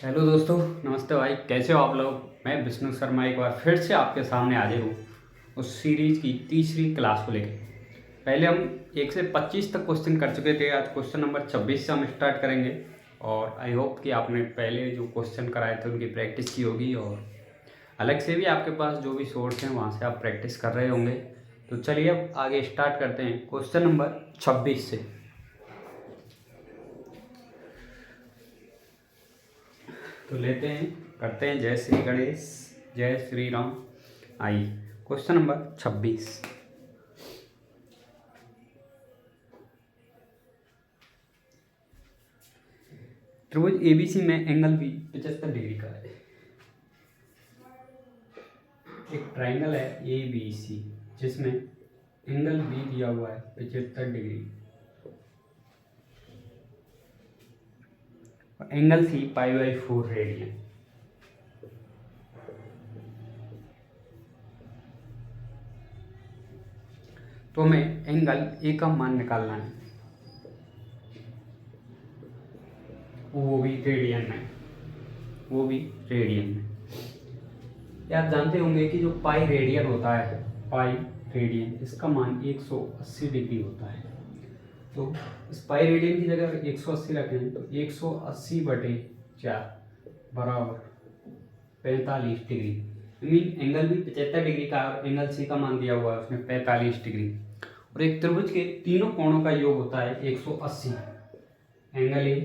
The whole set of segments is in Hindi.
हेलो दोस्तों, नमस्ते भाई। कैसे हो आप लोग। मैं विष्णु शर्मा एक बार फिर से आपके सामने हाजिर हूँ उस सीरीज की तीसरी क्लास को लेकर। पहले हम 1 से 25 तक क्वेश्चन कर चुके थे। आज क्वेश्चन नंबर 26 से हम स्टार्ट करेंगे और आई होप कि आपने पहले जो क्वेश्चन कराए थे उनकी प्रैक्टिस की होगी और अलग से भी आपके पास जो भी सोर्स हैं वहाँ से आप प्रैक्टिस कर रहे होंगे। तो चलिए अब आगे स्टार्ट करते हैं क्वेश्चन नंबर 26 से। तो लेते हैं, करते हैं जय श्री गणेश, जय श्री राम। आइए क्वेश्चन नंबर 26। त्रिभुज एबीसी में एंगल बी 75 डिग्री का है। एक ट्राइंगल है ए बी सी जिसमें एंगल बी दिया हुआ है 75 डिग्री और एंगल सी π/4 रेडियन। तो हमें एंगल ए का मान निकालना है, वो भी रेडियन में, वो भी रेडियन में। आप जानते होंगे कि जो पाई रेडियन होता है, पाई रेडियन, इसका मान 180 डिग्री होता है। तो इस पाई रेडियन की जगह 180 रखें तो 180/4 बराबर 45 डिग्री। मीन एंगल भी 75 डिग्री का और एंगल सी का मान दिया हुआ है उसमें 45 डिग्री। और एक त्रिभुज के तीनों कोणों का योग होता है 180। एंगल ए,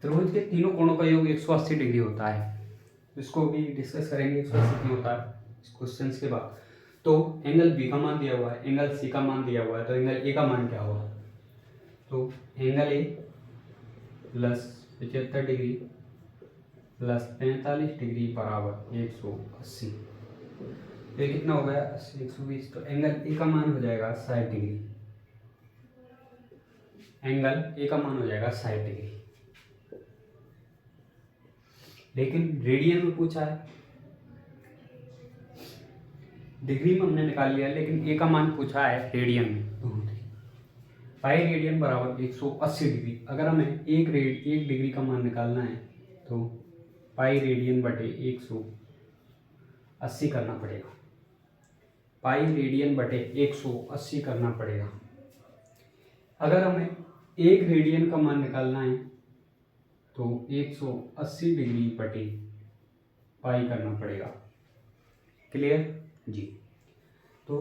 त्रिभुज के तीनों कोणों का योग 180 डिग्री होता है। इसको भी डिस्कस करेंगे 180 क्यों होता है इस क्वेश्चन के बाद। तो एंगल बी का मान दिया हुआ है, एंगल सी का मान दिया हुआ है, तो एंगल ए का मान क्या होगा। तो angle A plus 75 degree plus 45 degree बराबर 180। तो ये कितना हो गया 80 120। तो एंगल ए का मान हो जाएगा 60 डिग्री। एंगल ए का मान हो जाएगा 60 डिग्री। लेकिन रेडियन में पूछा है, डिग्री में हमने निकाल लिया, लेकिन ए का मान पूछा है रेडियन में। पाई रेडियन बराबर 180 डिग्री। अगर हमें एक डिग्री का मान निकालना है तो पाई रेडियन बटे 180 करना पड़ेगा। पाई रेडियन बटे 180 करना पड़ेगा। अगर हमें एक रेडियन का मान निकालना है तो 180 डिग्री बटे पाई करना पड़ेगा। क्लियर जी। तो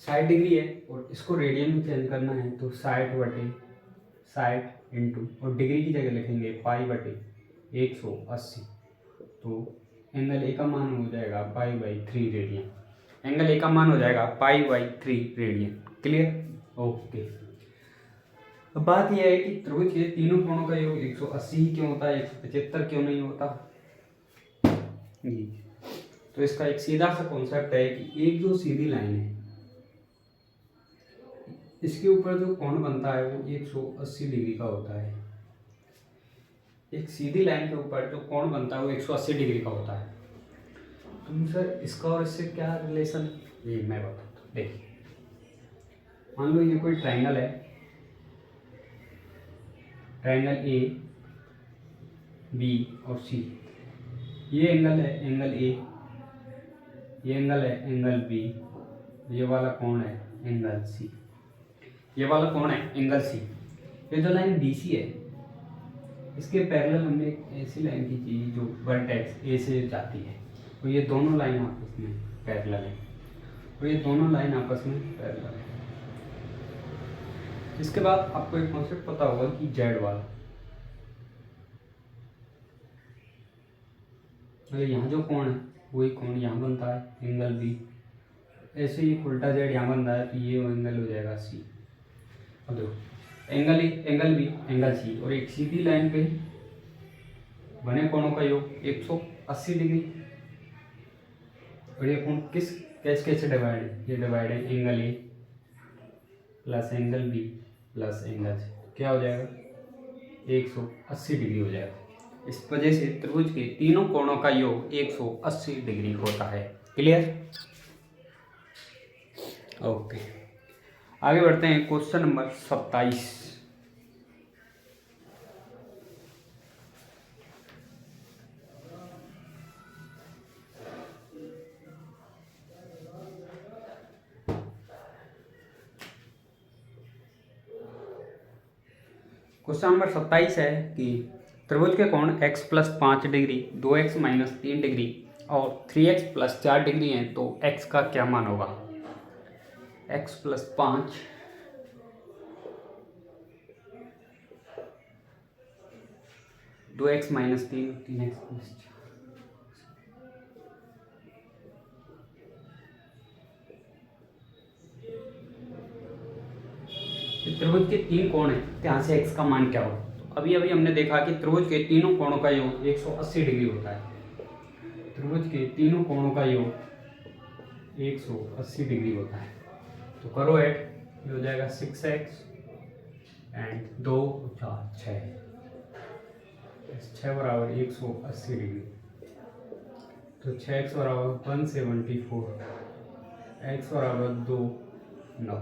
60 डिग्री है और इसको रेडियन में चेंज करना है तो 60/60 इंटू, और डिग्री की जगह लिखेंगे पाई/180। तो एंगल ए का मान हो जाएगा π/3 रेडियन। एंगल ए का मान हो जाएगा π/3 रेडियन। Clear okay. अब बात यह है कि त्रिभुज के तीनों कोणों का योग 180 ही क्यों होता है, 175 क्यों नहीं होता जी। तो इसका एक सीधा सा कॉन्सेप्ट है कि एक जो सीधी लाइन है इसके ऊपर जो कोण बनता है वो 180 डिग्री का होता है। एक सीधी लाइन के ऊपर जो कोण बनता है वो 180 डिग्री का होता है। तो सर इसका और इससे क्या रिलेशन, ये मैं बताता हूँ। देखिए मान लो ये कोई ट्राइंगल है, ट्राइंगल ए बी और सी। ये एंगल है एंगल ए, ये एंगल है एंगल बी, ये वाला कोण है एंगल सी, ये वाला कोण है एंगल सी। ये जो लाइन बी सी है इसके पैरेलल हमने एक ऐसी लाइन खींची जो वर्टेक्स ए से जाती है, तो ये दोनों लाइन आपस में पैरेलल है, और ये दोनों लाइन आपस में पैरेलल है। इसके बाद आपको एक कॉन्सेप्ट पता होगा कि जेड वाला, अगर यहाँ जो कोण है वही कोण यहाँ बनता है एंगल बी, ऐसे ही उल्टा जेड यहाँ बन रहा है तो ये एंगल हो जाएगा सी। अब देखो angle A angle B angle C, और एक सीधी लाइन पे बने कोणों का योग 180 डिग्री। और ये कोण किस कैसे डिवाइड है, ये डिवाइड है angle A plus angle B plus angle C, क्या हो जाएगा 180 डिग्री हो जाएगा। इस वजह से त्रिभुज के तीनों कोणों का योग 180 डिग्री होता है। Clear okay. आगे बढ़ते हैं क्वेश्चन नंबर 27। क्वेश्चन नंबर 27 है कि त्रिभुज के कोण x plus 5 degree 2x minus 3 degree और 3x प्लस 4 डिग्री हैं, तो x का क्या मान होगा। x plus 5 2x minus 3 3x plus 4। त्रिभुज के 3 कोण हैं, तो यहाँ से x का मान क्या होगा। तो अभी अभी हमने देखा कि त्रिभुज के तीनों कोणों का योग 180 डिग्री होता है। त्रिभुज के तीनों कोणों का योग 180 डिग्री होता है। तो करो ऐड, ये हो जाएगा 6x एंड 2 4 6 बराबर 180 डिग्री। तो 6x बराबर 174, x बराबर 2 9।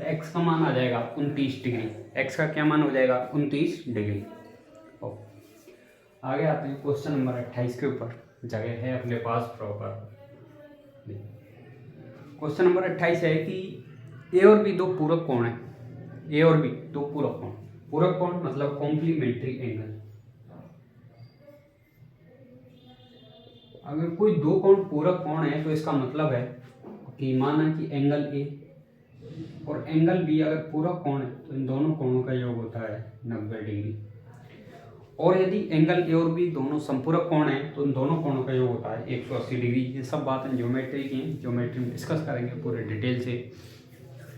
x का मान आ जाएगा 29 डिग्री। x का क्या मान हो जाएगा 29 डिग्री। आगे आते हैं क्वेश्चन नंबर 28 के ऊपर, जगह है अपने पास प्रॉपर। क्वेश्चन नंबर 28 है कि ए और बी दो पूरक कोण है। ए और बी दो पूरक कोण, पूरक कोण मतलब कॉम्प्लीमेंट्री एंगल। अगर कोई दो कोण पूरक कोण है तो इसका मतलब है कि माना कि एंगल ए और एंगल बी अगर पूरक कोण है तो इन दोनों कोणों का योग होता है 90 डिग्री। और यदि एंगल ए और बी दोनों संपूरक कोण हैं तो इन दोनों कोणों का योग होता है 180 डिग्री। ये सब बातें ज्योमेट्री की हैं, ज्योमेट्री में डिस्कस करेंगे पूरे डिटेल से,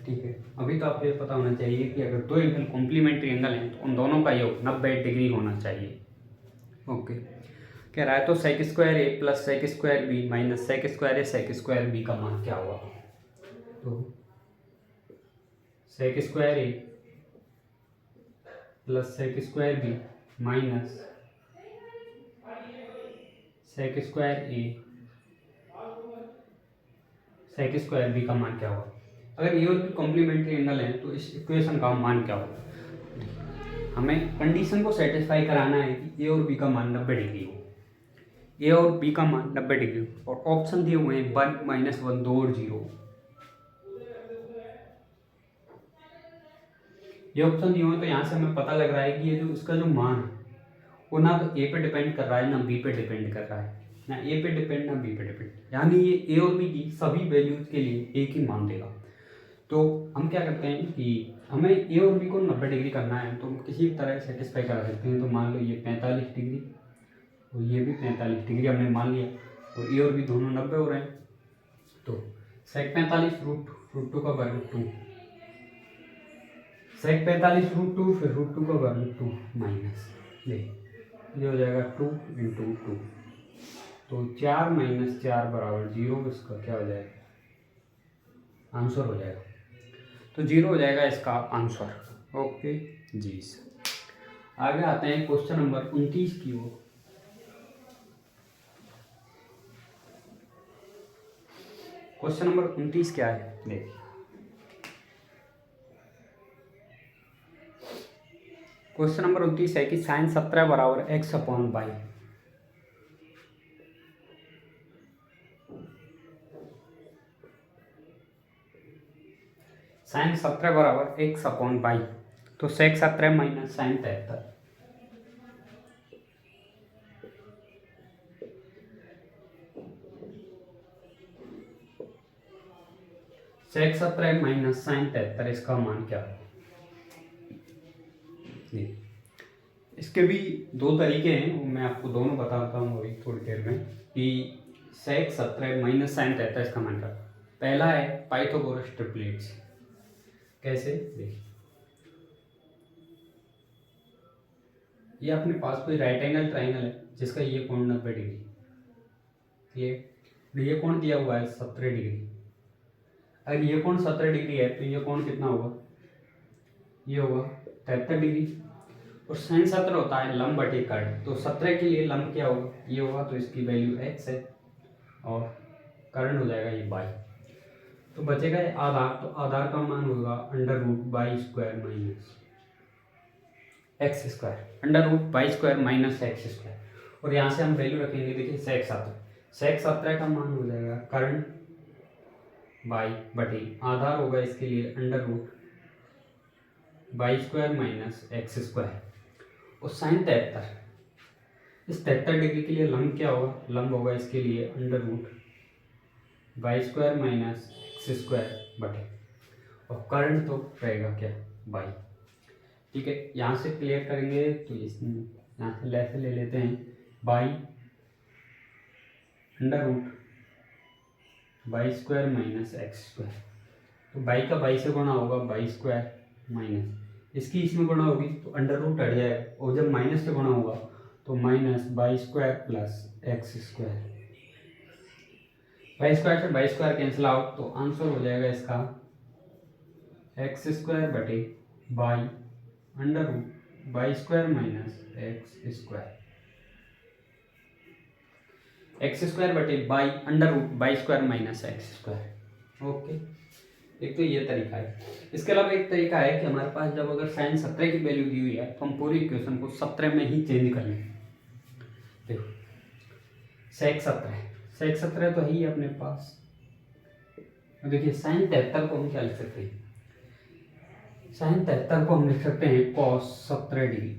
ठीक है। अभी तो आपको ये पता होना चाहिए कि अगर दो एंगल कॉम्प्लीमेंट्री एंगल हैं तो उन दोनों का योग 90 डिग्री होना चाहिए। ओके, कह रहा है तो sec square A plus sec square B minus sec square A sec square B का मान क्या होगा। तो sec square A plus sec square B minus sec square A sec square B का मान क्या होगा। अगर ए और बी कॉम्प्लीमेंट्री एंगल है तो इस इक्वेशन का मान क्या होगा। हमें कंडीशन को सेटिस्फाई कराना है कि ए और बी का मान 90 डिग्री हो। ए और बी का मान 90 डिग्री और ऑप्शन दिए हुए हैं 1 माइनस 1 2 और 0। ये ऑप्शन दिए हुए तो यहाँ से हमें पता लग रहा है कि ये जो इसका जो मान है वो ना तो ए पे डिपेंड कर रहा है ना बी पे डिपेंड कर रहा है, ना ए पे डिपेंड ना बी पे डिपेंड, यानी ये ए और बी की सभी वैल्यूज के लिए एक ही मान देगा। तो हम क्या करते हैं कि हमें ए और बी को 90 डिग्री करना है तो हम किसी तरह सेटिस्फाई करा सकते हैं। तो मान लो ये 45 डिग्री और ये भी 45 डिग्री हमने मान लिया और ए और बी दोनों 90 हो रहे हैं। तो सेक 45 रूट टू का वर्ग 2, सेक 45 रूट 2 फिर रूट 2 का वर्ग 2 माइनस ये हो जाएगा 2 इंटू 2। तो 4 माइनस 4 बराबर 0। इसका क्या हो जाएगा आंसर हो जाएगा। तो 0 हो जाएगा इसका आंसर। ओके जी सर। आगे आते हैं क्वेश्चन नंबर 29 की ओर। क्वेश्चन नंबर 29 क्या है देखिए। क्वेश्चन नंबर 29 है कि साइन 17 बराबर x अपॉन वाई। साइन 17 बराबर x अपॉन वाई। तो sec 17 minus sine 73, sec 17 minus sine 73 इसका मान क्या है। इसके भी दो तरीके हैं, वो मैं आपको दोनों बताता हूँ अभी थोड़ी देर में कि सेक 17 माइनस साइन 73 इसका मान क्या। पहला है पाइथागोरस ट्रिपलेट्स। कैसे देखिए, ये अपने पास कोई राइट एंगल ट्राइंगल है जिसका ये कोण 90 डिग्री, ये कोण दिया हुआ है 17 डिग्री। अगर ये कोण 17 डिग्री है तो ये कोण कितना होगा, ये होगा 73 डिग्री। और साइन 17 होता है लंब बटे कर्ण, तो 17 के लिए लंब क्या होगा, ये होगा, तो इसकी वैल्यू x है और कर्ण हो जाएगा ये y। तो बचेगा आधार, तो आधार का मान होगा under root y square minus x square, under root y square minus x square. और यहाँ से हम वैल्यू रखेंगे, देखिए सेक 17, सेक 17 का मान हो जाएगा करंट बाई बटे आधार होगा इसके लिए under root y square minus x square. और साइन 73, इस 73 डिग्री के लिए लंब क्या होगा, लंब होगा इसके लिए under root y square minus x square बटे, और करंट तो रहेगा क्या बाई। ठीक है, यहाँ से क्लियर करेंगे तो यहाँ से लेस ले लेते हैं, y under root y square minus x square. तो बाई का बाई से गुणा होगा बाई स्क्वायर माइनस, इसकी इसमें गुणा होगी तो अंडर रूट हट जाएगा, और जब माइनस से गुणा होगा तो minus y square plus x square. Y square से बाई स्क्वायर कैंसिल आउट, तो आंसर हो जाएगा इसका एक्स स्क्वायर बटे y under root y square minus x square, x square बटे y under root y square minus x square. Okay, एक तो ये तरीका है। इसके अलावा एक तरीका है कि हमारे पास जब अगर साइन 17 की वैल्यू दी हुई है तो हम पूरी इक्वेशन को 17 में ही चेंज कर लें। देखो सेक 17, सेक 17 तो है ही अपने पास। देखिए साइन 73 को हम क्या लिख सकते हैं, साइन 73 को हम लिख सकते हैं कॉस 17 डिग्री,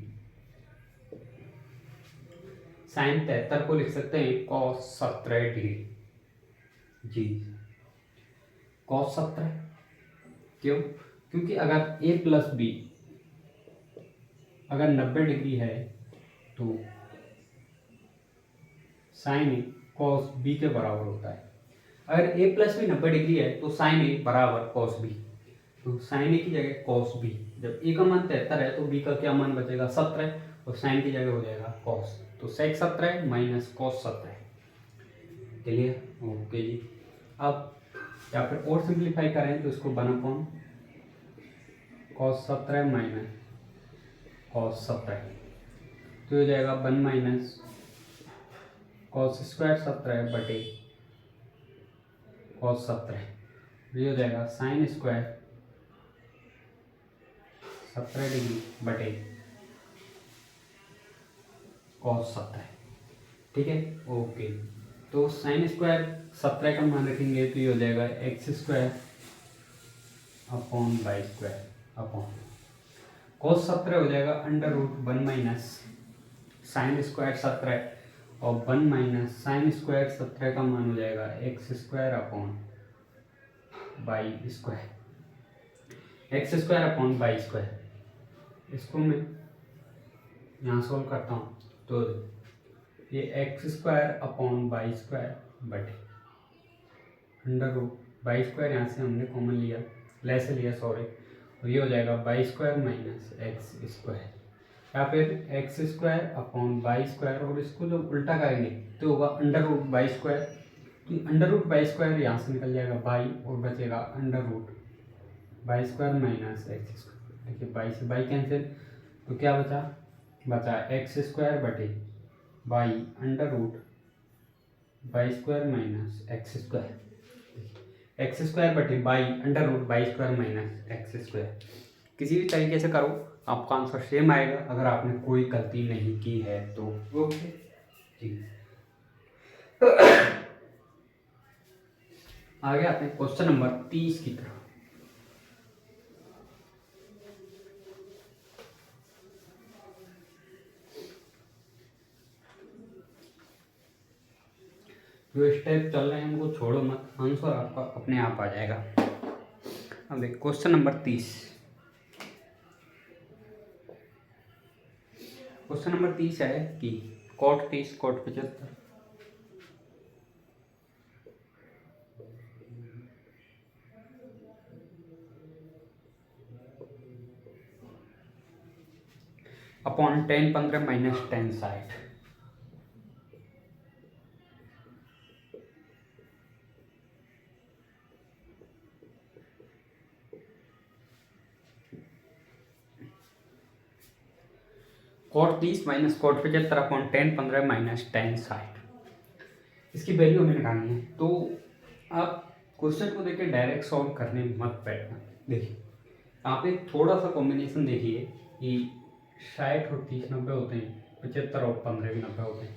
साइन 73 को लिख सकते हैं कॉस 17 डिग्री जी, कॉस 17। क्यों, क्योंकि अगर ए प्लस बी अगर 90 डिग्री है तो साइन ए कॉस बी के बराबर होता है। अगर ए प्लस बी 90 डिग्री है तो साइन ए बराबर कॉस बी, तो साइन ए की जगह कॉस बी, जब ए का मान 73 है तो बी का क्या मान बचेगा 17, और साइन की जगह हो जाएगा कॉस, तो sec 17 minus cos 17। Clear, okay जी। अब या फिर और सिंप्लीफाई करें तो इसको 1/, कॉस 17 माइनस कॉस 17, तो हो जाएगा 1 माइनस कॉस स्क्वायर 17 बटे कॉस 17, ये हो जाएगा साइन स्क्वायर 17 डिग्री बटे कॉस 17। ठीक है, ओके। तो साइन स्क्वायर 17 का मान रखेंगे तो ये हो जाएगा x square upon y square upon cos 17 हो जाएगा under root 1 minus sine square 17, और 1 माइनस साइन स्क्वायर 17 का मान हो जाएगा x square upon y square, x square upon y square. इसको मैं यहाँ सोल्व करता हूँ तो ये x square upon y square बटे अंडर रूट बाई स्क्वायर, यहाँ से हमने कॉमन लिया, लेस लिया सॉरी, और ये हो जाएगा y square minus x square, या फिर x square upon y square, और इसको जब उल्टा करेंगे तो होगा अंडर रूट बाई स्क्वायर, तो अंडर रूट बाई स्क्वायर यहाँ से निकल जाएगा बाई, और बचेगा under root y square minus x square. देखिए बाई से बाई कैंसिल, तो क्या बचा एक्स स्क्वायर बटे y under root y square minus x square, x square बटे y under root y square minus x square. किसी भी तरीके से करो आपका आंसर सेम आएगा, अगर आपने कोई गलती नहीं की है तो। ओके जी, आगे आते हैं क्वेश्चन नंबर 30 की तरफ। जो स्टेप चल रहे हैं उनको छोड़ो मत, आंसर आपका अपने आप आ जाएगा। अब देख क्वेश्चन नंबर 30, क्वेश्चन नंबर 30 है कि cot 30 cot 75 upon 10 15 minus 10 60। Cot 30 minus cot 75 upon 10 15 minus 10 60, इसकी वैल्यू हमें निकालनी है। तो आप क्वेश्चन को देखिए डायरेक्ट सॉल्व करने में मत बैठना। देखिए आप एक थोड़ा सा कॉम्बिनेशन देखिए कि 60 और 30 90 होते हैं, 75 और 15 भी 90 होते हैं,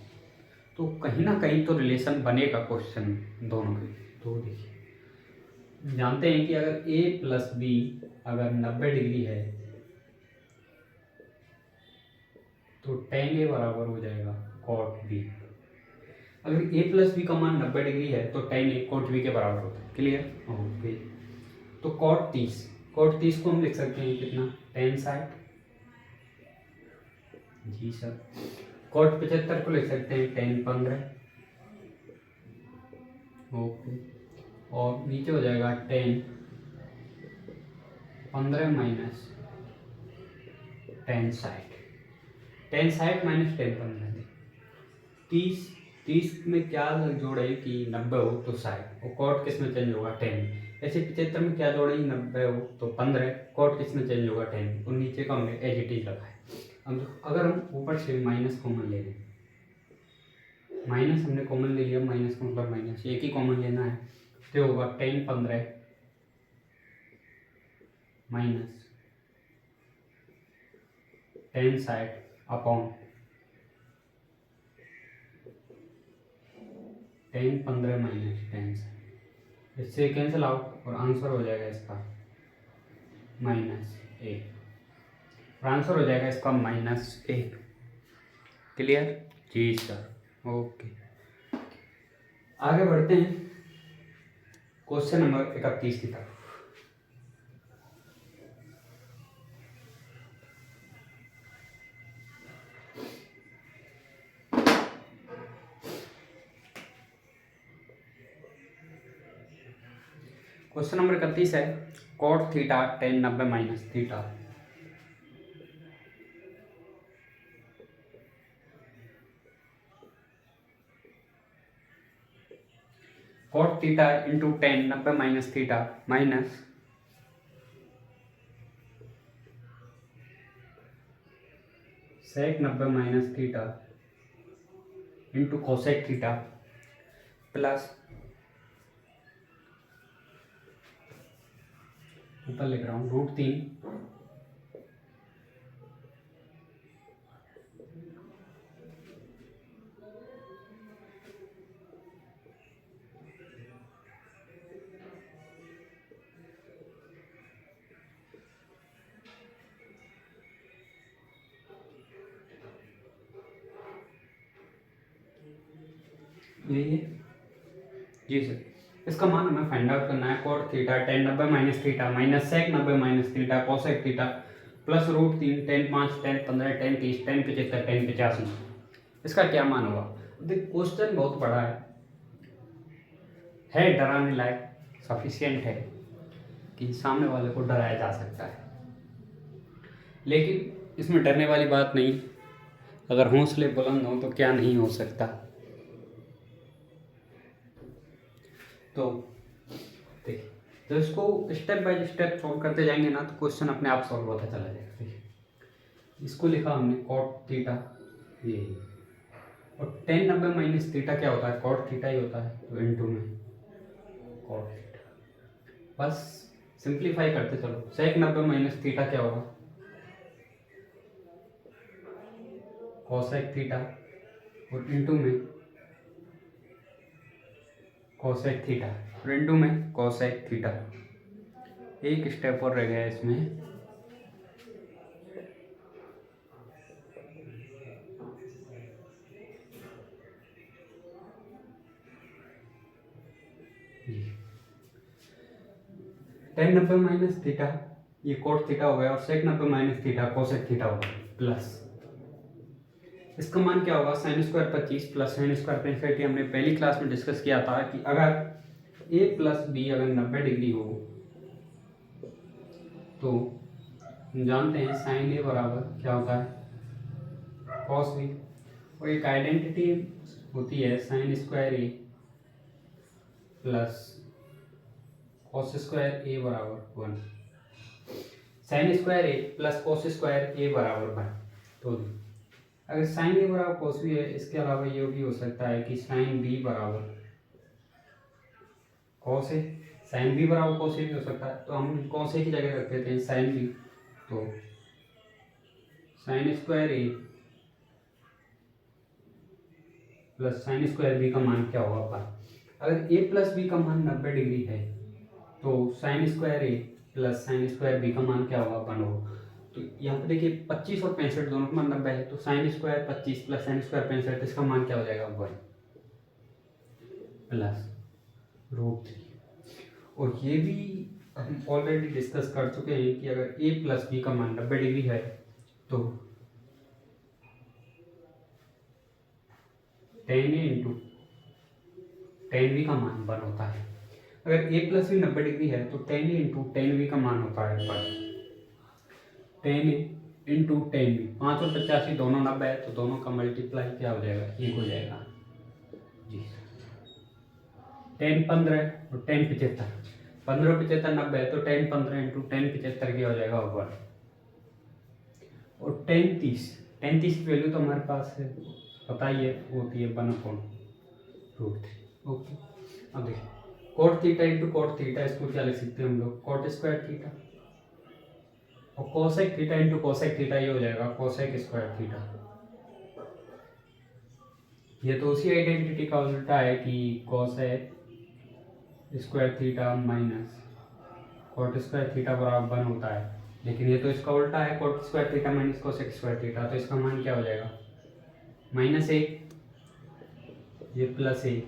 तो कहीं ना कहीं तो रिलेशन बनेगा क्वेश्चन में दोनों के। तो देखिए जानते हैं कि अगर a प्लस बी अगर 90 डिग्री है तो tan a बराबर हो जाएगा cot b। अगर a प्लस बी का मान 90 डिग्री है तो tan a cot b के बराबर होता है। क्लियर? ओके। तो cot 30 को हम लिख सकते हैं कितना, tan 60। जी सर। cot 75 को लिख सकते हैं tan 15। ओके। और नीचे हो जाएगा tan 15 minus tan 60। tan 60 minus tan 15 30। 30 में क्या जोड़े कि 90 हो तो 60, और कॉट किस में चेंज होगा 10। ऐसे 75 में क्या जोड़े 90 हो तो 15, कॉट किस में चेंज होगा 10, और नीचे का हमने एज इट इज रखा है। अब अगर हम ऊपर से माइनस कॉमन ले लें, माइनस हमने कॉमन ले लिया, माइनस का मतलब माइनस, एक ही कॉमन लेना है, तो होगा 10 15 माइनस 10 60 अपॉन 10 15 माइनस 10 60। इससे कैंसिल आउट और आंसर हो जाएगा इसका -1। आंसर हो जाएगा इसका -1। क्लियर? जी सर। ओके, आगे बढ़ते हैं क्वेश्चन नंबर 31 की तरफ। क्वेश्चन नंबर 31 है, cot theta tan 90 minus theta. cot theta into tan 90 minus theta minus sec 90 minus theta into cosec theta plus, ऊपर लिख रहा हूँ, √3 यही है जी सर। इसका मान हमें फाइंड आउट करना है। cot theta tan 90 minus theta minus sec 90 minus theta cosec theta plus √3 tan 5 tan 15 tan 30 tan 75 tan 85, इसका क्या मान होगा। देख क्वेश्चन बहुत बड़ा है डराने लायक, सफिशियंट है कि सामने वाले को डराया जा सकता है, लेकिन इसमें डरने वाली बात नहीं। अगर हौसले बुलंद हो तो क्या नहीं हो सकता। तो देखिए, तो इसको स्टेप बाय स्टेप सॉल्व करते जाएंगे ना तो क्वेश्चन अपने आप सॉल्व होता चला जाएगा। देखिए इसको लिखा हमने cot थीटा, ये और tan 90 माइनस थीटा क्या होता है, cot थीटा ही होता है, तो इनटू में cot थीटा। बस सिंप्लीफाई करते चलो। sec 90 माइनस थीटा क्या होगा, cosec थीटा, और इनटू में cosec थीटा, और इनटू में cosec थीटा। एक स्टेप और रह गया इसमें, tan 90 माइनस थीटा ये cot थीटा हो गया, और sec 90 minus theta cosec theta हो गया, प्लस इसका मान क्या होगा, sin square 25 plus sin square 65। हमने पहली क्लास में डिस्कस किया था कि अगर a प्लस बी अगर 90 डिग्री हो तो हम जानते हैं sin a बराबर क्या होता है cos b, और एक आइडेंटिटी होती है sin square a plus cos square a बराबर 1। sin square a plus cos square a बराबर 1। तो अगर sin a बराबर cos b है, इसके अलावा ये भी हो सकता है कि sin b बराबर cos a, साइन बी बराबर कॉस ए भी हो सकता है, तो हम कॉस ए की जगह रख देते हैं साइन बी, तो sine square A plus sine square B का मान क्या होगा अपन, अगर ए प्लस बी का मान 90 डिग्री है तो sine square A plus sine square B का मान क्या होगा अपन हो, तो यहाँ पे देखिए 25 और 65 दोनों का मान 90 है, तो sine square 25 plus sine square 65, तो इसका मान क्या हो जाएगा 1 प्लस √3। और ये भी हम ऑलरेडी डिस्कस कर चुके हैं कि अगर ए प्लस बी का मान 90 डिग्री है तो tan a into tan b का मान 1 होता है। अगर a प्लस बी 90 डिग्री है तो tan a into tan b का मान होता है 1। tan a into tan b, 5 और 85 दोनों 90 है, तो दोनों का मल्टीप्लाई क्या हो जाएगा, 1 हो जाएगा जी। tan 15 और tan 75, 15 75 90 है, तो tan 15 इंटू tan 75 क्या हो जाएगा 1। और tan 30 की वैल्यू तो हमारे पास है पता ही है, होती है 1/√3। ओके, अब देखिए cot theta into cot theta, इसको क्या लिख सकते हैं हम लोग, cot स्क्वायर थीटा, और cosec theta into cosec theta ये हो जाएगा cosec स्क्वायर थीटा। ये तो उसी आइडेंटिटी का उल्टा है कि cosec square theta minus cot square theta बराबर 1 होता है, लेकिन ये तो इसका उल्टा है, cot square theta minus cosec square theta, तो इसका मान क्या हो जाएगा -1, ये प्लस 1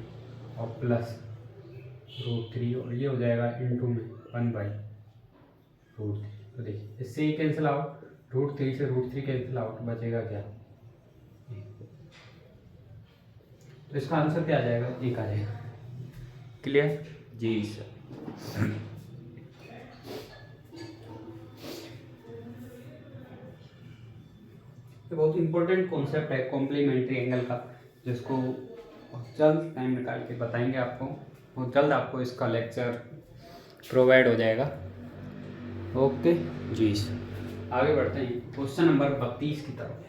और प्लस √3, और ये हो जाएगा इंटू में 1/√3। तो देखिए इससे ही कैंसिल आउट, √3 से √3 कैंसिल आउट, बचेगा क्या, तो इसका आंसर क्या आ जाएगा, 1 आ जाएगा। क्लियर जी सर। ये बहुत इंपॉर्टेंट कॉन्सेप्ट है कॉम्प्लीमेंट्री एंगल का, जिसको जल्द टाइम निकाल के बताएंगे आपको, बहुत जल्द आपको इसका लेक्चर प्रोवाइड हो जाएगा। ओके जी सर, आगे बढ़ते हैं क्वेश्चन नंबर 32 की तरफ।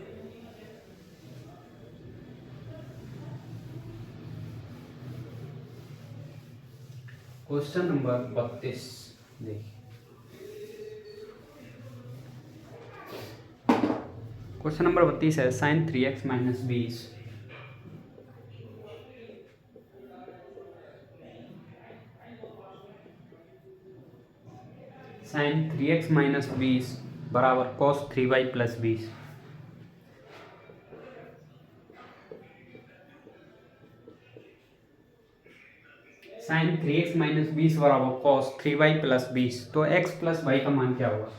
क्वेश्चन नंबर 32 देखिए, क्वेश्चन नंबर 32 है sin 3x minus 20 sin 3x minus 20 बराबर cos 3y plus 20। sin 3x minus 20 बराबर cos 3y प्लस 20, तो x प्लस y का मान क्या होगा,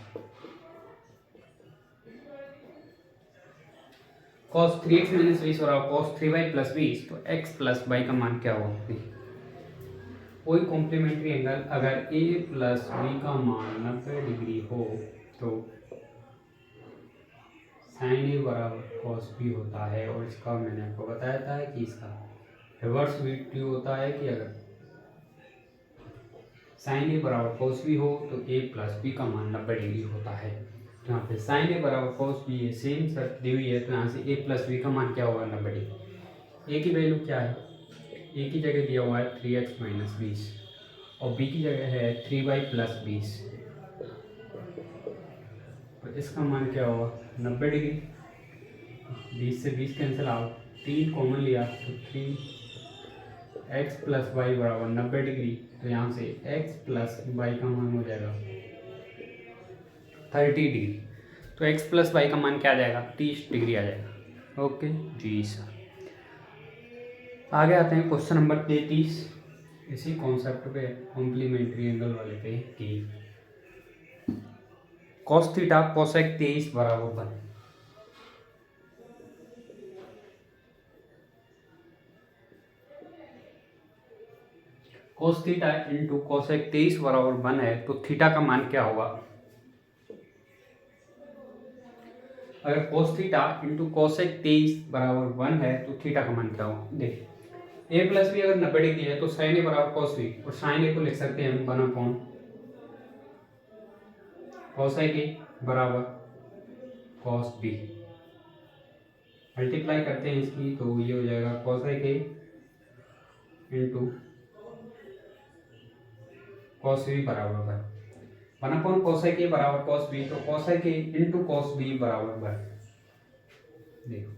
cos 3x माइनस 20 बराबर cos 3y प्लस 20, तो x प्लस y का मान क्या होगा। कोई कॉम्प्लीमेंट्री एंगल अगर a प्लस b का मान 90 डिग्री हो तो sin a बराबर cos b होता है, और इसका मैंने आपको बताया था कि इसका रिवर्स भी होता है कि अगर sin a बराबर cos b हो तो a प्लस b का मान 90 डिग्री होता है। तो यहाँ पे sin a बराबर cos b सेम शर्त दी हुई है, तो यहाँ से a प्लस b का मान क्या होगा 90 डिग्री। a की वैल्यू क्या है, a की जगह दिया हुआ है 3x माइनस 20 और b की जगह है 3y प्लस 20, तो इसका मान क्या होगा 90 डिग्री। 20 से 20 कैंसिल आउट, 3 कॉमन लिया तो 3x प्लस वाई बराबर 90 डिग्री, तो यहाँ से x प्लस वाई का मान हो जाएगा 30 डिग्री, तो x प्लस वाई का मान क्या आ जाएगा 30 डिग्री आ जाएगा। ओके जी सर, आगे आते हैं क्वेश्चन नंबर 33, इसी कॉन्सेप्ट पे कॉम्प्लीमेंट्री एंगल वाले पे कि cos थीटा कोसेक 23 बराबर 1। cos थीटा इंटू कोसेक 23 बराबर 1 है, तो थीटा का मान क्या होगा। अगर cos थीटा इंटू कोसेक 23 बराबर 1 है तो थीटा का मान क्या होगा। देखिए a प्लस बी अगर 90 डिग्री है तो साइन ए बराबर कॉस बी, और साइन ए को लिख सकते हैं हम 1/cos ए बराबर cos b, मल्टीप्लाई करते हैं इसकी तो ये हो जाएगा cos A into cos B बराबर 1 कोसेक ए बराबर कॉस बी, तो cosec A into cos B बराबर 1। देखो,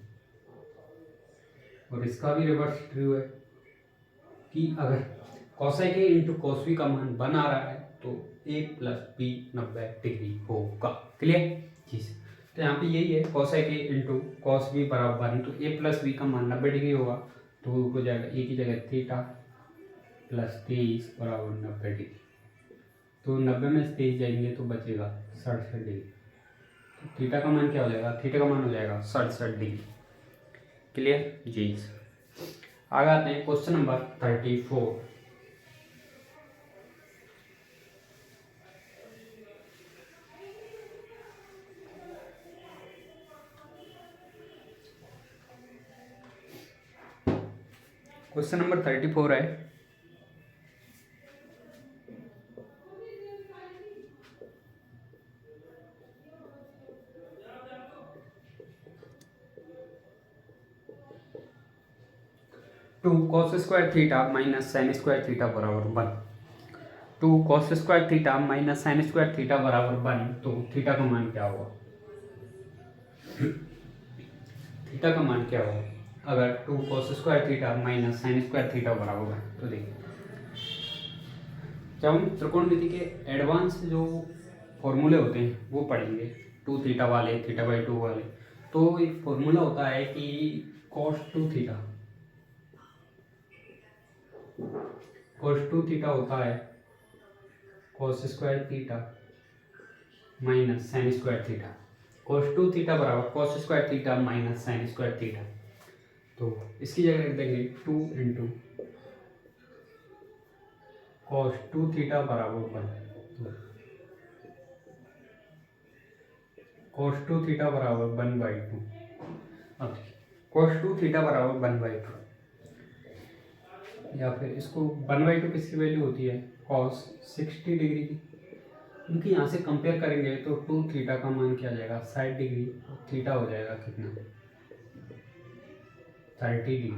और इसका भी रिवर्स ट्रू है कि अगर cosec A into cos B का मान 1 आ रहा है तो ए प्लस बी 90 डिग्री होगा। क्लियर चीज, तो यहाँ पे यही है cosec A into cos B बराबर 1, तो ए प्लस बी का मान 90 डिग्री होगा, तो हो जाएगा ए की जगह थीटा प्लस 23 बराबर 90 डिग्री। तो 90 में से 23 जाएंगे तो बचेगा 67 डिग्री। तो थीटा का मान क्या हो जाएगा, थीटा का मान हो जाएगा 67 डिग्री। क्लियर जी। आगे आते हैं क्वेश्चन नंबर 34। क्वेश्चन नंबर 34 है, two cos square theta minus sine square theta बराबर 1। 2 cos square theta minus sine square theta बराबर 1, तो थीटा का मान क्या होगा, थीटा का मान क्या होगा अगर 2 cos square theta minus sine square theta बराबर 1। तो देखिए, जब हम त्रिकोणमिति के एडवांस जो फॉर्मूले होते हैं वो पढ़ेंगे, 2 थीटा वाले, थीटा बाई 2 वाले, तो एक फॉर्मूला होता है कि cos 2 थीटा, cos 2 थीटा होता है cos square theta minus sine square theta. cos 2 theta बराबर cos square theta minus sine square theta. तो इसकी जगह रख देंगे 2 इंटू cos 2 थीटा बराबर 1। cos 2 थीटा बराबर 1/2। अब cos 2 थीटा बराबर 1/2, या फिर इसको 1/2 किसकी वैल्यू होती है, cos 60 डिग्री की। क्योंकि यहाँ से कंपेयर करेंगे तो 2 थीटा का मान क्या आ जाएगा 60 डिग्री, थीटा हो जाएगा कितना 30 डिग्री,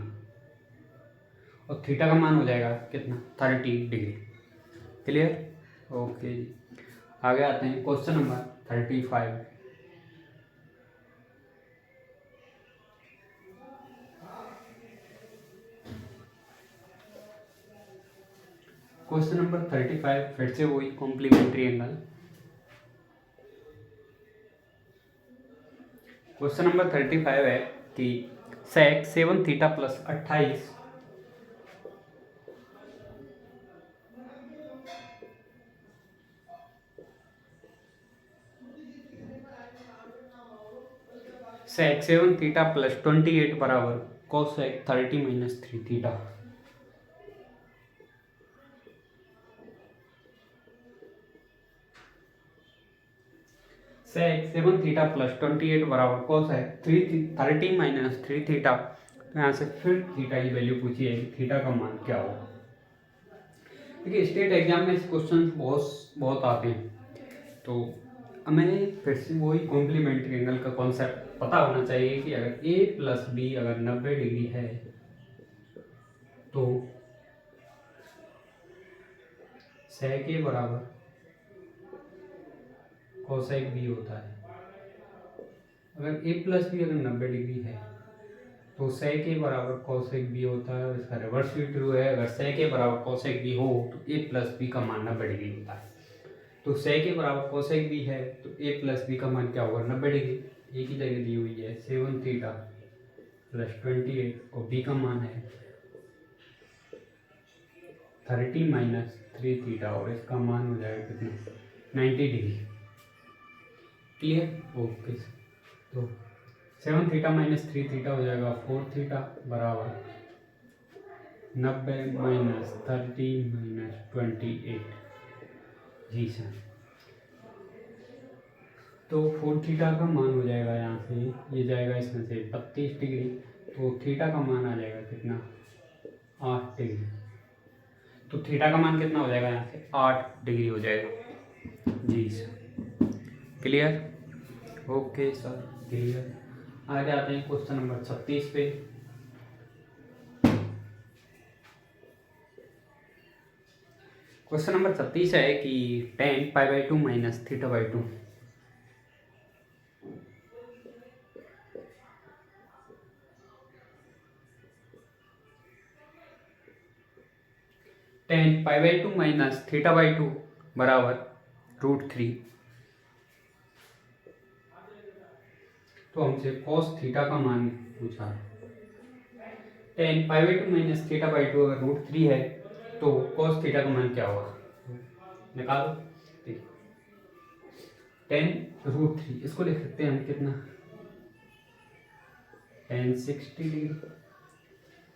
और थीटा का मान हो जाएगा कितना 30 डिग्री। क्लियर ओके जी। आगे आते हैं क्वेश्चन नंबर 35। क्वेश्चन नंबर 35 फिर से वही कॉम्प्लीमेंट्री एंगल। क्वेश्चन नंबर 35 है कि सेक 7 थीटा प्लस 28 सेक 7 थीटा प्लस 28 बराबर कोसेक 30 माइनस 3 थीटा। सेक 7 थीटा प्लस 28 बराबर कोसेक 30 माइनस 3 थीटा। तो यहाँ से फिर थीटा की वैल्यू पूछी है, थीटा का मान क्या होगा। देखिए, स्टेट एग्जाम में इस क्वेश्चन बहुत आते हैं, तो हमें फिर से वही कॉम्प्लीमेंट्री एंगल का कॉन्सेप्ट पता होना चाहिए कि अगर ए प्लस बी अगर 90 डिग्री है तो सेक ए बराबर कोसेक बी होता है। अगर ए प्लस बी अगर 90 डिग्री है तो सेक ए बराबर कोसेक बी होता है, और इसका रिवर्स भी ट्रू है। अगर सेक ए बराबर कोसेक बी हो तो ए प्लस बी का मान 90 डिग्री होता है। तो सेक ए बराबर कोसेक बी है तो ए प्लस बी का मान क्या होगा 90 डिग्री। ए की जगह दी हुई है 7 थीटा प्लस 28 और बी का मान है 30 माइनस 3 थीटा, और इसका मान हो जाएगा कितना 90 डिग्री। Clear okay. तो 7 थीटा माइनस 3 थीटा हो जाएगा 4 थीटा बराबर 90 माइनस 30 माइनस 28। जी सर, तो 4 थीटा का मान हो जाएगा यहाँ से, ये जाएगा इसमें से 32 डिग्री, तो थीटा का मान आ जाएगा कितना 8 डिग्री। तो थीटा का मान कितना हो जाएगा यहाँ से 8 डिग्री हो जाएगा। जी sir clear okay sir clear. आगे आते हैं क्वेश्चन नंबर 36 पे। क्वेश्चन नंबर 36 है कि tan π/2 माइनस θ/2 tan π/2 माइनस θ/2 बराबर √3। तो हमसे cos थीटा का मान पूछा है। tan π/2 माइनस θ/2 अगर √3 है तो cos थीटा का मान क्या होगा, निकालो। देखिए tan √3 इसको लिख सकते हैं हम कितना, tan 60 degree,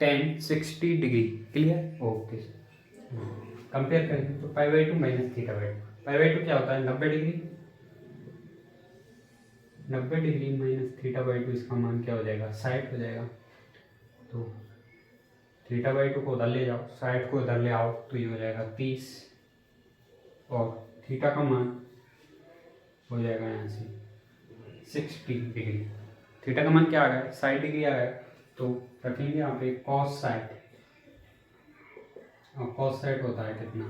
tan 60 degree. Clear, okay. Compare करेंगे तो π/2 माइनस θ/2, π/2 क्या होता है 90 डिग्री, 90 डिग्री माइनस θ/2 इसका मान क्या हो जाएगा 60 हो जाएगा। तो θ/2 को उधर ले जाओ, 60 को उधर ले आओ तो ये हो जाएगा 30 और थीटा का मान हो जाएगा यहाँ से 60 डिग्री। थीटा का मान क्या आ गया 60 डिग्री आ गया, तो रखेंगे यहाँ पे cos 60 और cos 60 होता है कितना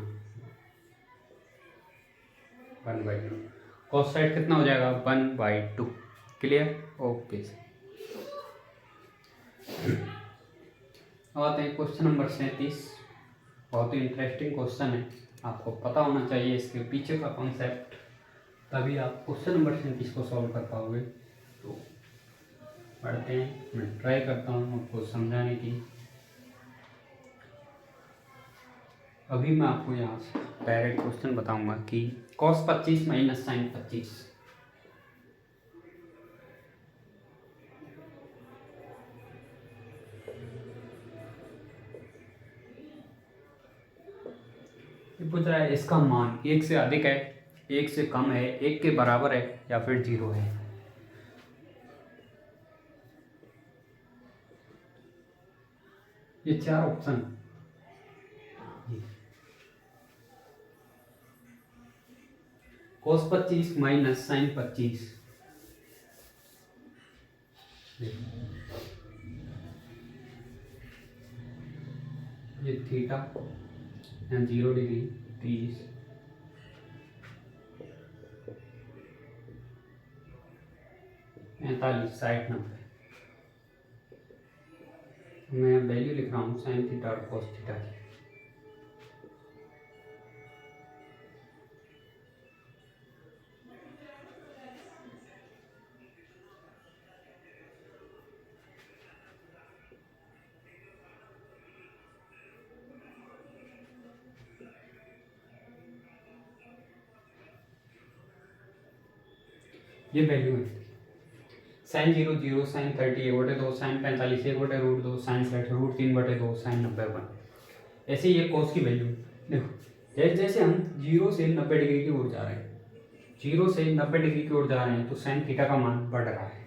1/2। cos 60 कितना हो जाएगा 1/2। Clear, okay. आते हैं क्वेश्चन नंबर 37। बहुत ही इंटरेस्टिंग क्वेश्चन है, आपको पता होना चाहिए इसके पीछे का कॉन्सेप्ट, तभी आप क्वेश्चन नंबर 37 को सॉल्व कर पाओगे। तो पढ़ते हैं, मैं ट्राई करता हूँ आपको समझाने की। अभी मैं आपको यहाँ से डायरेक्ट क्वेश्चन बताऊंगा कि cos 25 माइनस sin 25। ये पूछ रहा है इसका मान 1 से अधिक है, 1 से कम है, 1 के बराबर है या फिर 0 है। ये 4 ऑप्शन, cos 25 माइनस sin 25। ये थीटा यहाँ 0 डिग्री 30, पैंतालीस 60 90। मैं वैल्यू लिख रहा हूँ साइन थीटा और cos थीटा की। ये वैल्यू है sine 0 0, sine 30 1/2, sine 45 1/2, sine 60 √3/2, sine 90/1। ऐसे ये cos की वैल्यू देखो, जैसे जैसे हम 0 से 90 डिग्री की ओर जा रहे हैं, 0 से 90 डिग्री की ओर जा रहे हैं तो साइन थीटा का मान बढ़ रहा है।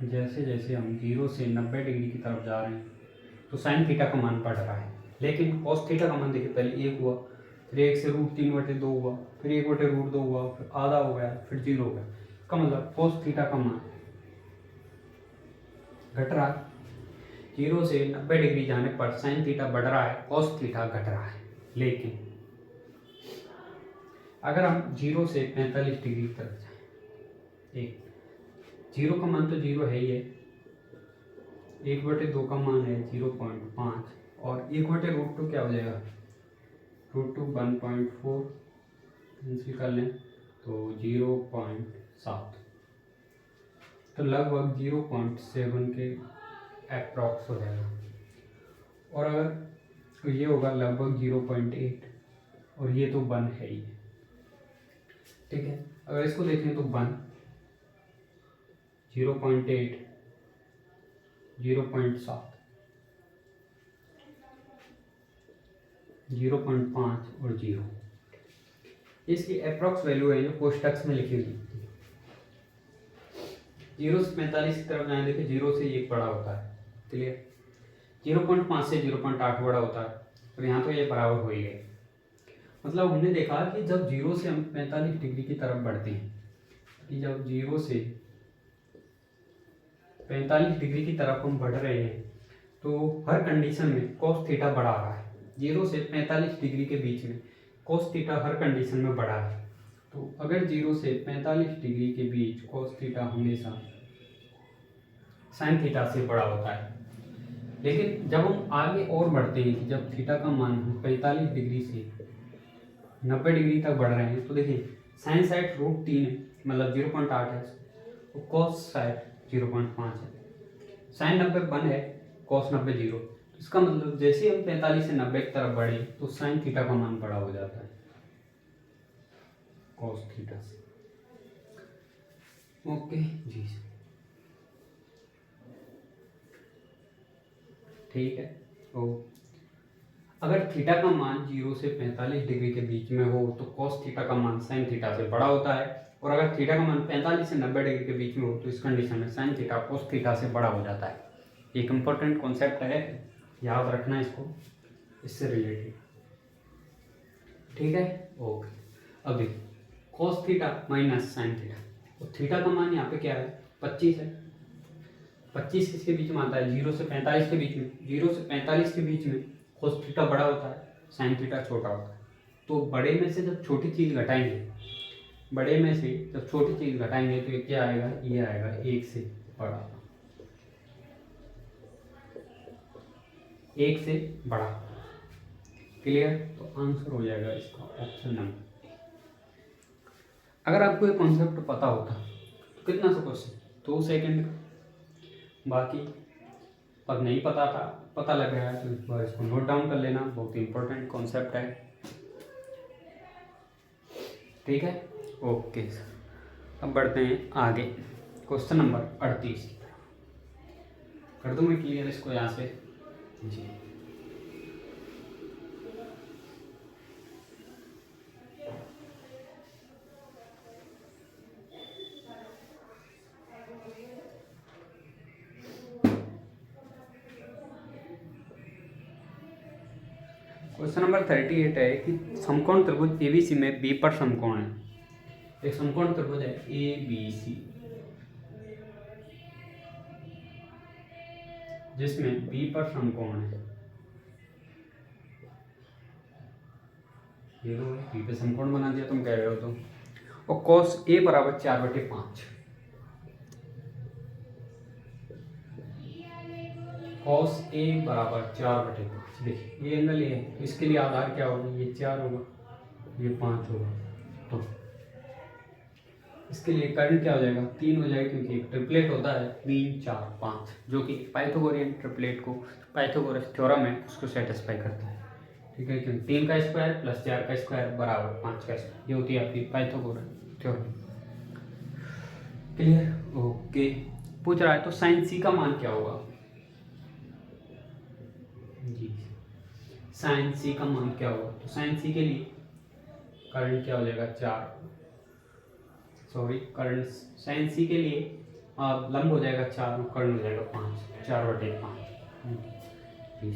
जैसे जैसे हम 0 से 90 डिग्री की तरफ जा रहे हैं तो साइन थीटा का मान बढ़ रहा है, लेकिन cos थीटा का मान देखिए पहले 1 हुआ, फिर 1 से √3/2 हुआ, फिर 1/√2 हुआ, फिर आधा हो गया, फिर 0 हो गया। इसका मतलब cos थीटा का मान घट रहा है। 0 से 90 डिग्री जाने पर साइन थीटा बढ़ रहा है, cos थीटा घट रहा है। लेकिन अगर हम 0 से 45 डिग्री की तरफ जाए, एक 0 का मान तो 0 है ही है, 1/2 का मान है 0.5 और 1/√2 क्या हो जाएगा √2 1.4 कैंसिल कर लें तो 0.7, तो लगभग 0.7 के अप्रॉक्स हो जाएगा। और अगर ये होगा लगभग 0.8 और ये तो 1 है ही, ठीक है। अगर इसको देखें तो 1 0.8 0.7 0.5 और 0, इसकी अप्रॉक्स वैल्यू है जो कोष्टक में लिखी हुई। 0 से 45 की तरफ जाए, देखिए 0 से 1 बड़ा होता है, क्लियर। 0.5 से 0.8 बड़ा होता है, और यहाँ तो ये बराबर हो ही गए। मतलब हमने देखा कि जब 0 से हम 45 डिग्री की तरफ बढ़ते हैं, कि जब 0 से 45 डिग्री की तरफ हम बढ़ रहे हैं तो हर कंडीशन में cos थीटा बढ़ा रहा है, 0 से 45 डिग्री के बीच में cos थीटा हर कंडीशन में बढ़ा है। तो अगर 0 से 45 डिग्री के बीच cos थीटा हमेशा sin थीटा से बड़ा होता है। लेकिन जब हम आगे और बढ़ते हैं कि जब थीटा का मान 45 डिग्री से 90 डिग्री तक बढ़ रहे हैं, तो देखिए साइन साइड √3 है, मतलब 0.8 है, और कॉस साइड 0.5 है। साइन 90 1 है, कॉस 90 0। इसका मतलब जैसे हम 45 से 90 की तरफ बढ़े तो साइन थीटा का मान बड़ा हो जाता है कॉस थीटा से। ओके जी, ठीक है। तो अगर थीटा का मान 0 से 45 डिग्री के बीच में हो तो कॉस थीटा का मान साइन थीटा से बड़ा होता है, और अगर थीटा का मान 45 से 90 डिग्री के बीच में हो तो इस कंडीशन में साइन थीटा कॉस थीटा से बड़ा हो जाता है। एक इम्पोर्टेंट कॉन्सेप्ट है, याद रखना इसको, इससे रिलेटेड, ठीक है। ओके, अब देखिए cos theta minus sign theta, और थीटा का मान यहाँ पे क्या है 25 है। 25 किसके बीच में आता है 0 से 45 के बीच में, 0 से 45 के बीच में cos थीटा बड़ा होता है, साइन थीटा छोटा होता है। तो बड़े में से जब छोटी चीज़ घटाएंगे, बड़े में से जब छोटी चीज़ घटाएंगे तो ये क्या आएगा, ये आएगा 1 से बड़ा, 1 से बड़ा। क्लियर? तो आंसर हो जाएगा इसका ऑप्शन नंबर। अगर आपको ये कॉन्सेप्ट पता होता तो कितना सा क्वेश्चन 2 सेकंड का, बाकी पर नहीं पता था, पता लग रहा है तो इस बार इसको नोट डाउन कर लेना, बहुत इंपॉर्टेंट कॉन्सेप्ट है, ठीक है। ओके सर, अब बढ़ते हैं आगे क्वेश्चन नंबर 38 की तरफ। कर दूँ मैं क्लियर इसको यहाँ से जी। क्वेश्चन नंबर 38 है कि समकोण त्रिभुज एबीसी में बी पर समकोण है। एक समकोण त्रिभुज है एबीसी जिसमें बी पर समकोण है, ये लो बी पे समकोण बना दिया तुम कह रहे हो तो, और cos a बराबर 4/5, cos a बराबर 4/5। देखिए ये एंगल ये है, इसके लिए आधार क्या होगा, ये 4 होगा, ये 5 होगा, तो इसके लिए करंट क्या हो जाएगा 3 हो जाएगा, क्योंकि एक ट्रिपलेट होता है 3 4 5, जो कि पाइथागोरियन ट्रिपलेट को पाइथागोरस थ्योरम है उसको सेटिस्फाई करता है, ठीक है। क्योंकि 3 का स्क्वायर प्लस 4 का स्क्वायर बराबर 5 का स्क्वायर, ये होती है आपकी पाइथागोरस थ्योरम। क्लियर? ओके, पूछ रहा है तो साइन सी का मान क्या होगा जी, साइन सी का मान क्या होगा, तो साइन सी के लिए करंट क्या हो जाएगा 4, सॉरी करंट साइन सी के लिए लंब हो जाएगा 4, करंट हो जाएगा 5, 4/5।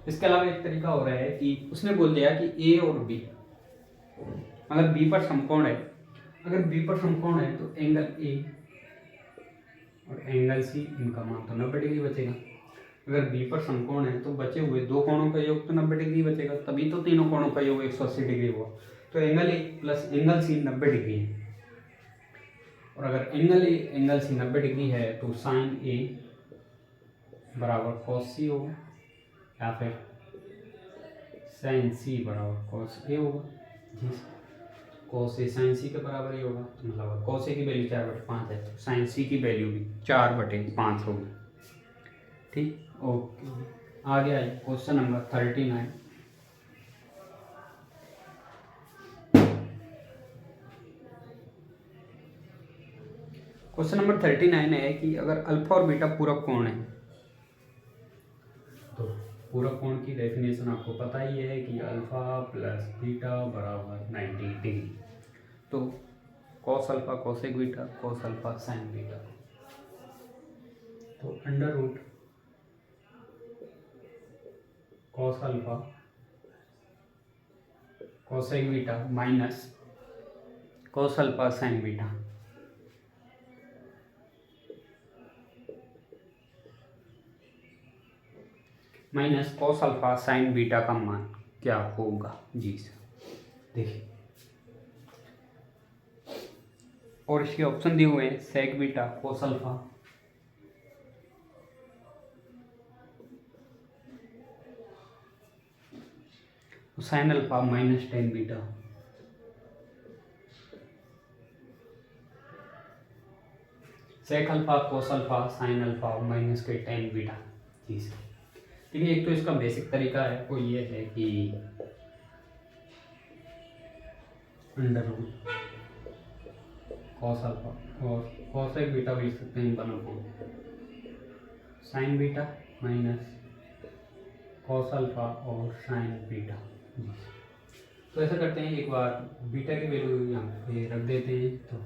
इसके अलावा एक तरीका हो रहा है कि उसने बोल दिया कि ए और बी, अगर बी पर समकोण है, अगर बी पर समकोण है तो एंगल ए और एंगल सी, इनका मान तो 90 डिग्री बचेगा। अगर बी पर समकोण है तो बचे हुए दो कोणों का योग तो 90 डिग्री बचेगा, तभी तो तीनों कोणों का योग 180 डिग्री हुआ। तो angle A plus angle C 90 degree है, और अगर angle A angle C 90 degree है तो साइन ए बराबर कॉस सी होगा, या फिर साइन सी बराबर कॉस ए होगा जी। कॉस ए साइन सी के बराबर ही होगा, तो मतलब कॉस ए की वैल्यू 4/5 है तो साइन सी की वैल्यू भी 4/5 होगी, ठीक। ओके, आगे आइए क्वेश्चन नंबर 39। क्वेश्चन नंबर 39 है कि अगर अल्फा और बीटा पूरक कोण है, तो पूरक कोण की डेफिनेशन आपको पता ही है कि अल्फा प्लस बीटा बराबर 90 डिग्री। तो cos alpha cosec beta, cos alpha sine beta, तो under root cos alpha cosec beta minus cos alpha sine beta, minus cos alpha sine beta का मान क्या होगा जी सर। देखिए और इसके ऑप्शन दिए हुए हैं sec beta cos alpha, sine alpha minus tan beta. Sec alpha cos alpha sine alpha minus के टेन बीटा जी सर। देखिए एक तो इसका बेसिक तरीका है वो ये है कि अंडर रूट कॉस अल्फा और कॉस एक बीटा भी लिख सकते हैं one upon sine beta minus cos alpha और साइन बीटा जी। तो ऐसा करते हैं एक बार बीटा की वैल्यू यहाँ पे रख देते हैं तो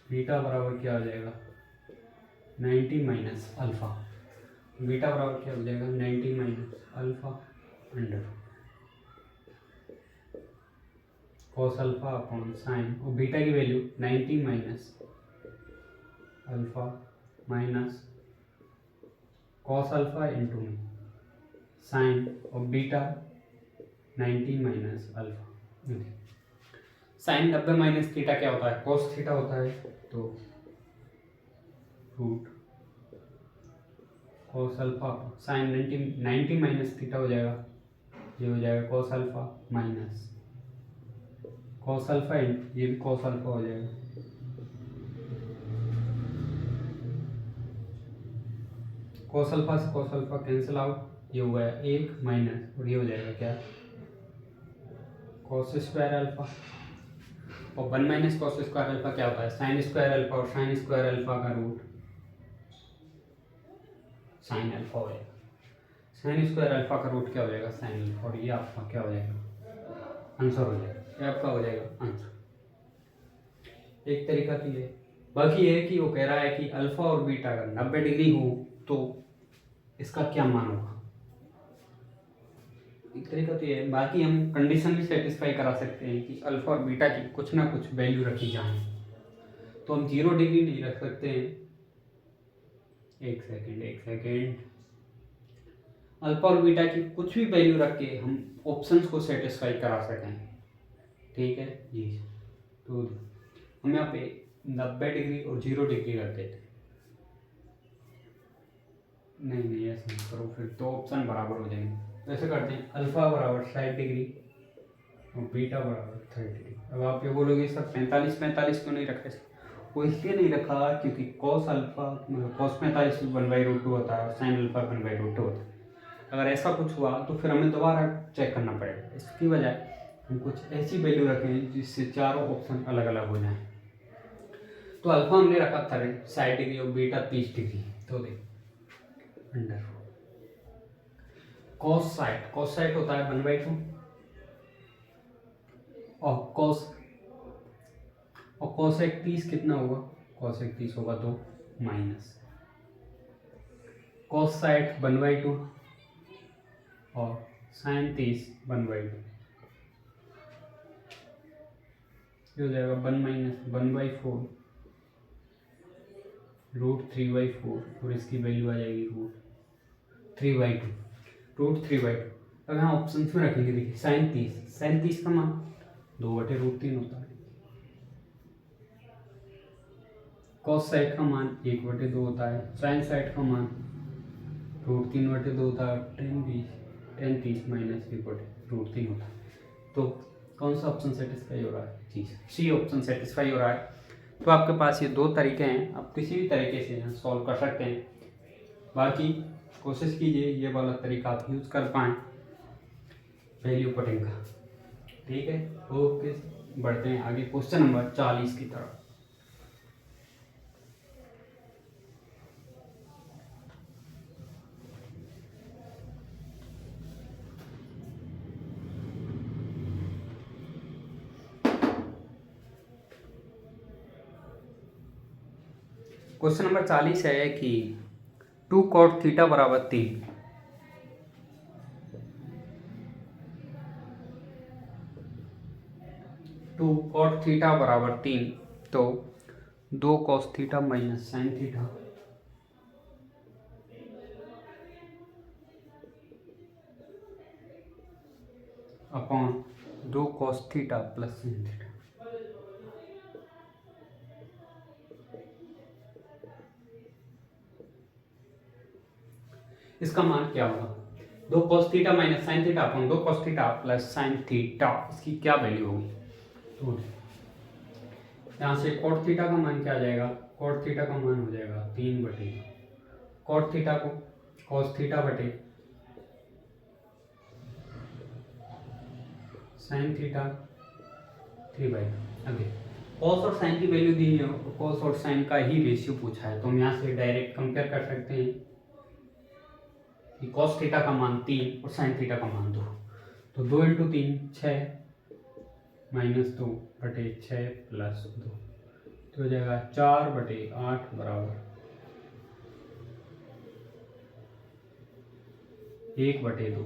बीटा बराबर क्या हो जाएगा 90 माइनस अल्फ़ा। बीटा बराबर क्या हो जाएगा 90 minus alpha under cos alpha upon sine और बीटा की value 90 minus alpha minus cos alpha into sine और beta 90 minus alpha. Sine 90 minus theta क्या होता है कॉस थीटा होता है तो root cos alpha sine 90 minus theta हो जाएगा, ये हो जाएगा cos alpha minus cos alpha ये भी कॉस अल्फा हो जाएगा कॉस अल्फा से कॉस अल्फा कैंसिल आउट, ये हो गया एक माइनस और ये हो जाएगा क्या कॉस स्क्वायर अल्फा और 1 माइनस कॉस स्क्वायर अल्फा क्या होता है साइन स्क्वायर अल्फा और साइन स्क्वायर अल्फा का रूट साइन अल्फा हो जाएगा। साइन स्क्वायर अल्फा का रूट क्या हो जाएगा साइन अल्फा और ये आपका क्या हो जाएगा आंसर हो जाएगा, ये आपका हो जाएगा आंसर। एक तरीका तो ये बाकी ये है कि वो कह रहा है कि अल्फा और बीटा अगर 90 डिग्री हो तो इसका क्या मान होगा। एक तरीका तो ये है, बाकी हम कंडीशन भी सेटिस्फाई करा सकते हैं कि अल्फा और बीटा की कुछ ना कुछ वैल्यू रखी जाए। तो हम 0 डिग्री नहीं रख सकते हैं, एक सेकेंड अल्फा और बीटा की कुछ भी वैल्यू रख के हम ऑप्शंस को सेटिस्फाई करा सकें, ठीक है जी। तो हम यहाँ पे 90 डिग्री और 0 डिग्री रख देते, नहीं ऐसा नहीं करो फिर तो ऑप्शन बराबर हो जाएंगे। ऐसे करते हैं अल्फा बराबर 60 डिग्री और बीटा बराबर 30 डिग्री। अब आप ये बोलोगे सर 45 क्यों नहीं रखा, वो इसलिए नहीं रखा क्योंकि कॉस अल्फा कॉस 45 1/√2 होता है और साइन अल्फा 1/√2 होता है। अगर ऐसा कुछ हुआ तो फिर हमें दोबारा चेक करना पड़ेगा, इसकी बजाय हम कुछ ऐसी वैल्यू रखें जिससे चारों ऑप्शन अलग अलग हो जाएं। तो अल्फा हमने रखा 60 डिग्री और बीटा 30 डिग्री, तो देख अंडर कॉस साइड होता है 1/2 और कॉसेक 30 कितना होगा कॉसेक 30 होगा तो माइनस कॉस साइड 1/2 और साइन 30 1/2 ये हो जाएगा 1 माइनस 1/4 √3/4 और इसकी वैल्यू आ जाएगी √3/2 अब यहाँ ऑप्शन में रखेंगे। देखिए साइन 30 का मान 2/√3 होता है, कॉस साइड का मान 1/2 होता है, साइन साइड का मान √3/2 होता है, tan 30 माइनस 1/√3 होता है। तो कौन सा ऑप्शन सेटिस्फाई हो रहा है जी सी ऑप्शन सेटिस्फाई हो रहा है। तो आपके पास ये दो तरीके हैं, आप किसी भी तरीके से यहाँ सॉल्व कर सकते हैं। बाकी कोशिश कीजिए ये वाला तरीका आप यूज़ कर पाएँ वैल्यू पुटिंग का, ठीक है। ओके बढ़ते हैं आगे क्वेश्चन नंबर 40 की तरफ। क्वेश्चन नंबर 40 है कि 2 cot थीटा बराबर 3 2 cot थीटा बराबर 3 तो 2 cos theta minus sine theta upon 2 cos theta plus sin theta. इसका मान क्या होगा? 2 cos theta minus sine theta upon 2 cos theta plus sine theta, इसकी क्या वैल्यू होगी? तो यहाँ से cot थीटा का मान क्या आ जाएगा? cot थीटा का मान हो जाएगा 3/2 cot थीटा को cos थीटा बटे साइन थीटा 3/2। अभी cos और साइन की वैल्यू दी है तो cos और साइन का ही रेशियो पूछा है, तो हम यहाँ से डायरेक्ट कंपेयर कर सकते हैं कि cos थीटा का मान 3 और साइन थीटा का मान 2, तो 2 × 3 6 -2/6 प्लस 2 तो हो जाएगा 4/8 बराबर 1/2।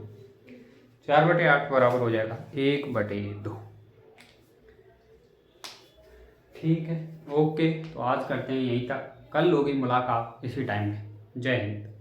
4/8 बराबर हो जाएगा 1/2। ठीक है, ओके। तो आज करते हैं यहीं तक, कल होगी मुलाकात इसी टाइम में। जय हिंद।